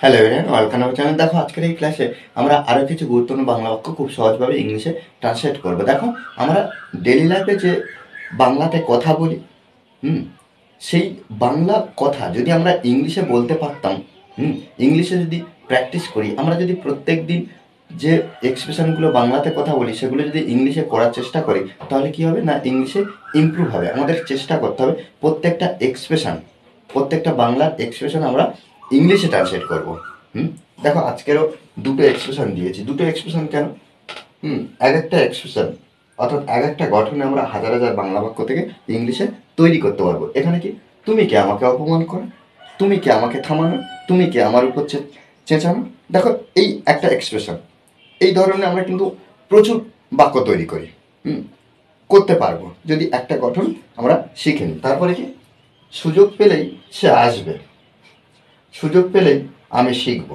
Hello everyone, welcome our channel. দেখো আজকের এই ক্লাসে আমরা আরও কিছু গুরুত্বপূর্ণ বাংলা বাক্য খুব সহজভাবে ইংলিশে ট্রান্সলেট করব। দেখো আমরা ডেইলি লাইফে যে বাংলাতে কথা বলি, সেই বাংলা কথা যদি আমরা ইংলিশে বলতে পারতাম, ইংলিশে যদি প্র্যাকটিস করি, আমরা যদি প্রত্যেক দিন যে এক্সপ্রেশনগুলো বাংলাতে কথা বলি সেগুলো যদি ইংলিশে করার চেষ্টা করি, তাহলে কী হবে না, ইংলিশে ইমপ্রুভ হবে। আমাদের চেষ্টা করতে হবে প্রত্যেকটা এক্সপ্রেশন, প্রত্যেকটা বাংলার এক্সপ্রেশন আমরা ইংলিশে ট্রান্সলেট করব। দেখো আজকেরও দুটো এক্সপ্রেশন দিয়েছি। দুটো এক্সপ্রেশন কেন? এক একটা এক্সপ্রেশন অর্থাৎ এক একটা গঠনে আমরা হাজার হাজার বাংলা বাক্য থেকে ইংলিশে তৈরি করতে পারবো। এখানে কি, তুমি কে আমাকে অপমান করো, তুমি কে আমাকে থামানো, তুমি কে আমার উপর চেঁচানো। দেখো এই একটা এক্সপ্রেশন, এই ধরনের আমরা কিন্তু প্রচুর বাক্য তৈরি করি, করতে পারবো যদি একটা গঠন আমরা শিখে নিই। তারপরে কি, সুযোগ পেলেই সে আসবে, সুযোগ পেলেই আমি শিখব।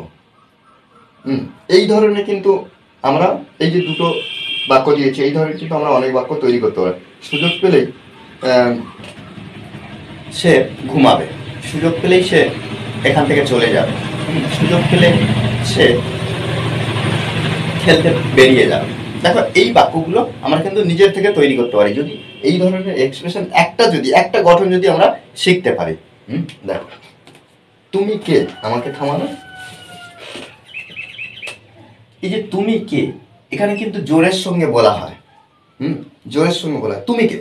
এই ধরনের কিন্তু আমরা এই যে দুটো বাক্য দিয়েছি, এই ধরনের কিন্তু আমরা অনেক বাক্য তৈরি করতে পারি। সুযোগ পেলেই সে ঘুমাবে, সুযোগ পেলেই সে এখান থেকে চলে যাবে, সুযোগ পেলে সে খেলতে বেরিয়ে যাবে। দেখো এই বাক্যগুলো আমরা কিন্তু নিজের থেকে তৈরি করতে পারি যদি এই ধরনের এক্সপ্রেশন একটা গঠন যদি আমরা শিখতে পারি। দেখো, তুমি কে আমাকে থামানো, এই যে তুমি কে, এখানে কিন্তু জোরের সঙ্গে বলা হয়, জোরের সঙ্গে বলা হয়। তুমি কে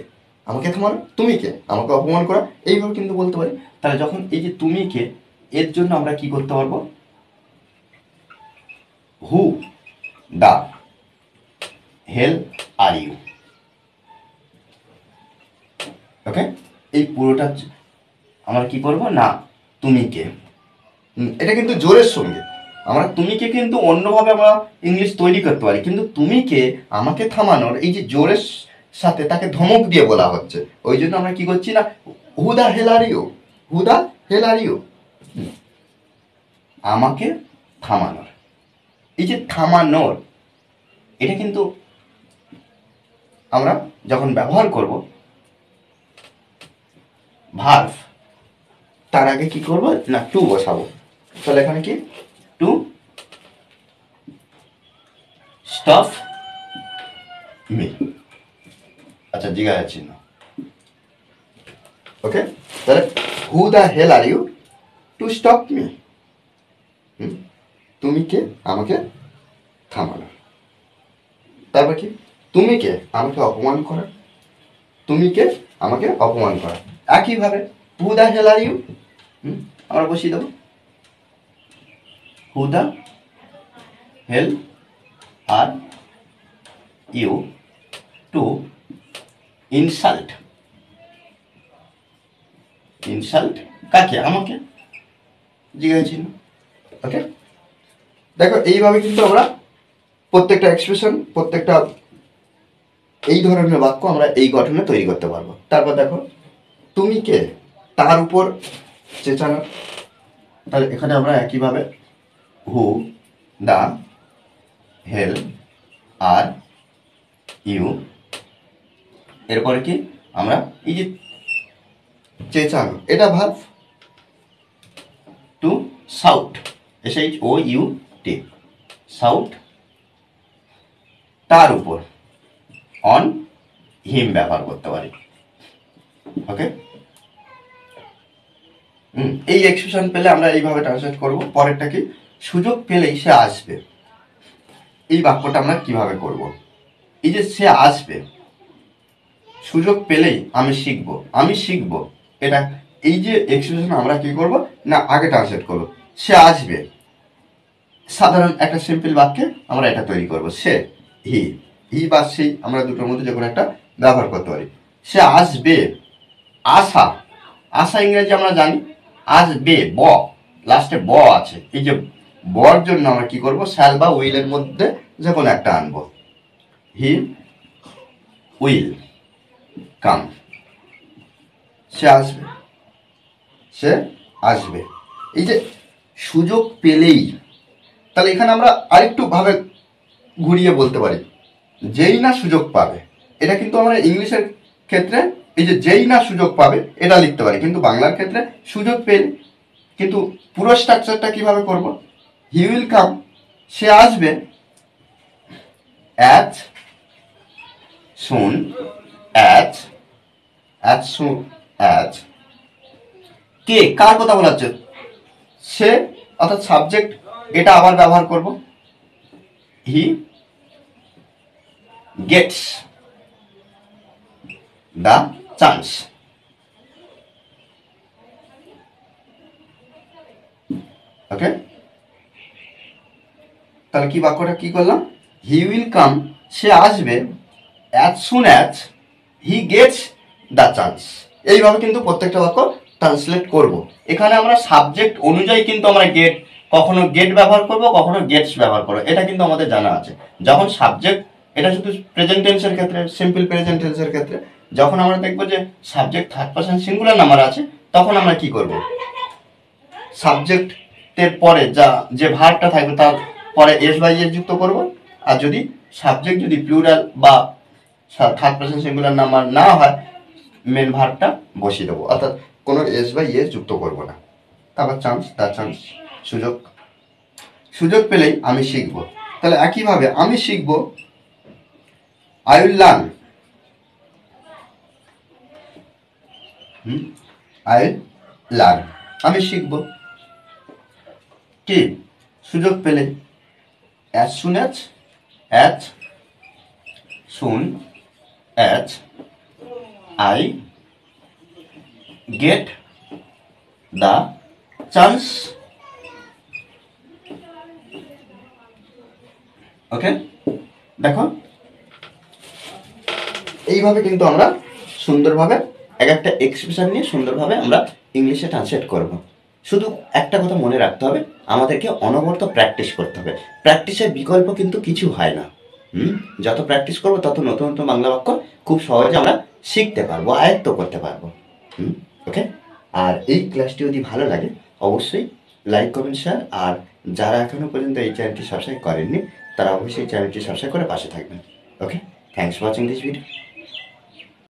আমাকে থামানো, তুমি কে আমাকে অপমান করা, এইভাবে কিন্তু বলতে পারি। তাহলে যখন এই যে তুমি কে, এর জন্য আমরা কি করতে পারবো, হু দা হেল আর ইউ। ওকে, এই পুরোটা আমরা কি করব না, তুমি কে, এটা কিন্তু জোরের সঙ্গে। আমরা তুমিকে কিন্তু অন্যভাবে আমরা ইংলিশ তৈরি করতে পারি, কিন্তু তুমিকে আমাকে থামানোর এই যে জোরের সাথে তাকে ধমক দিয়ে বলা হচ্ছে, ওই জন্য আমরা কি করছি না, হু the hell are you, who the hell are you, আমাকে থামানোর। এই যে থামানোর, এটা কিন্তু আমরা যখন ব্যবহার করব ভার্ব, তার আগে কি করব না, টু বসাবো। তাহলে এখানে কি, টু স্টপ মি, আচ্ছা জিজ্ঞাসা চিহ্ন। ওকে, তাহলে who the hell are you to stop me, তুমি কে আমাকে থামানো। তারপর কি, তুমি কে আমাকে অপমান করা, তুমি কে আমাকে অপমান করা। একইভাবে হু দা হেল আর ইউ, আমরা বসিয়ে দেবো who the hell are you to insult, insult কাকে, আমাকে, জিজ্ঞাসা চিহ্ন। ওকে, দেখো এইভাবে কিন্তু আমরা প্রত্যেকটা এক্সপ্রেশন, প্রত্যেকটা এই ধরনের বাক্য আমরা এই গঠনে তৈরি করতে পারবো। তারপর দেখো, তুমি কে তার উপর চেঁচানো, তাহলে এখানে আমরা একইভাবে হু দা হেল আর ইউ, এরপরে কি আমরা এই যে চেঁচানো, এটা verb, to shout, SHOUT, shout, তার উপর অন হিম ব্যবহার করতে পারি। ওকে, এই এক্সপ্রেশন পেলে আমরা এইভাবে ট্রান্সলেট করব। পরেরটা কি, সুযোগ পেলেই সে আসবে, এই বাক্যটা আমরা কিভাবে করব, এই যে সে আসবে, সুযোগ পেলেই আমি শিখবো, আমি শিখবো, এটা এই যে এক্সপ্রেশন আমরা কি করব না, আগে ট্রান্সলেট করব। সে আসবে, সাধারণ একটা সিম্পল বাক্যে আমরা এটা তৈরি করব, সে, হি বা সি, আমরা দুটোর মধ্যে যে কোনো একটা ব্যবহার করতে পারি। সে আসবে, আশা, আশা ইংরেজি আমরা জানি, আসবে, ব, লাস্টে ব আছে, এই যে বর জন্য আমরা কি করব, শ্যাল বা উইলের মধ্যে যে কোনো একটা আনবো, হি উইল কাম, সে আসবে, সে আসবে। এই যে সুযোগ পেলেই, তাহলে এখানে আমরা আরেকটু ভাবে ঘুরিয়ে বলতে পারি, যেই না সুযোগ পাবে, এটা কিন্তু আমরা ইংলিশের ক্ষেত্রে এই যে যেই না সুযোগ পাবে এটা লিখতে পারি, কিন্তু বাংলার ক্ষেত্রে সুযোগ পেলে, কিন্তু পুরো স্ট্রাকচারটা কিভাবে করব, হি উইল কাম, সে আসবে, as soon as, as soon as, কে কার কথা বলা হচ্ছে, সে অর্থাৎ সাবজেক্ট, এটা আবার ব্যবহার করব, হি গেটস দ্য চান্স। ওকে, তাহলে কি বাক্যটা কি করলাম, হি উইল কাম, সে আসবে, as soon as he gets the chance. এইভাবে কিন্তু প্রত্যেকটা বাক্য ট্রান্সলেট করব। এখানে আমরা সাবজেক্ট অনুযায়ী কিন্তু আমরা গেট, কখনো গেট ব্যবহার করব, কখনো গেটস ব্যবহার করবো, এটা কিন্তু আমাদের জানা আছে। যখন সাবজেক্ট, এটা শুধু প্রেজেন্ট টেন্সের ক্ষেত্রে, সিম্পল প্রেজেন্ট টেন্সের ক্ষেত্রে যখন আমরা দেখবো যে subject third person singular number আছে, তখন আমরা কি করব, সাবজেক্টের পরে যে ভার্বটা থাকবে তার পরে এস বাই এস যুক্ত করব। আর যদি সাবজেক্ট যদি প্লুরাল বা থার্ড পারসন সিঙ্গুলার নাম্বার না হয়, মেন ভার্বটা বসিয়ে দেবো, অর্থাৎ কোনো এস বাই এস যুক্ত করব না। তারপর চান্স, দ্য চান্স, সুযোগ, সুযোগ পেলেই আমি শিখব। তাহলে একইভাবে আমি শিখব, I will learn, I will learn, আমি শিখব, কি সুযোগ পেলে, as soon as, as soon as I get the chance. Okay, দেখো এইভাবে কিন্তু আমরা সুন্দরভাবে এক একটা এক্সপ্রেশন নিয়ে সুন্দরভাবে আমরা ইংলিশে ট্রান্সলেট করব। শুধু একটা কথা মনে রাখতে হবে, আমাদেরকে অনবরত প্র্যাকটিস করতে হবে। প্র্যাকটিসের বিকল্প কিন্তু কিছু হয় না। যত প্র্যাকটিস করবো তত নতুন নতুন বাংলা বাক্য খুব সহজে আমরা শিখতে পারবো, আয়ত্ত করতে পারবো। ওকে, আর এই ক্লাসটি যদি ভালো লাগে অবশ্যই লাইক করবেন, শেয়ার, আর যারা এখনো পর্যন্ত এই চ্যানেলটি সাবস্ক্রাইব করেননি তারা অবশ্যই চ্যানেলটি সাবস্ক্রাইব করে পাশে থাকবেন। Okay, thanks for watching this video.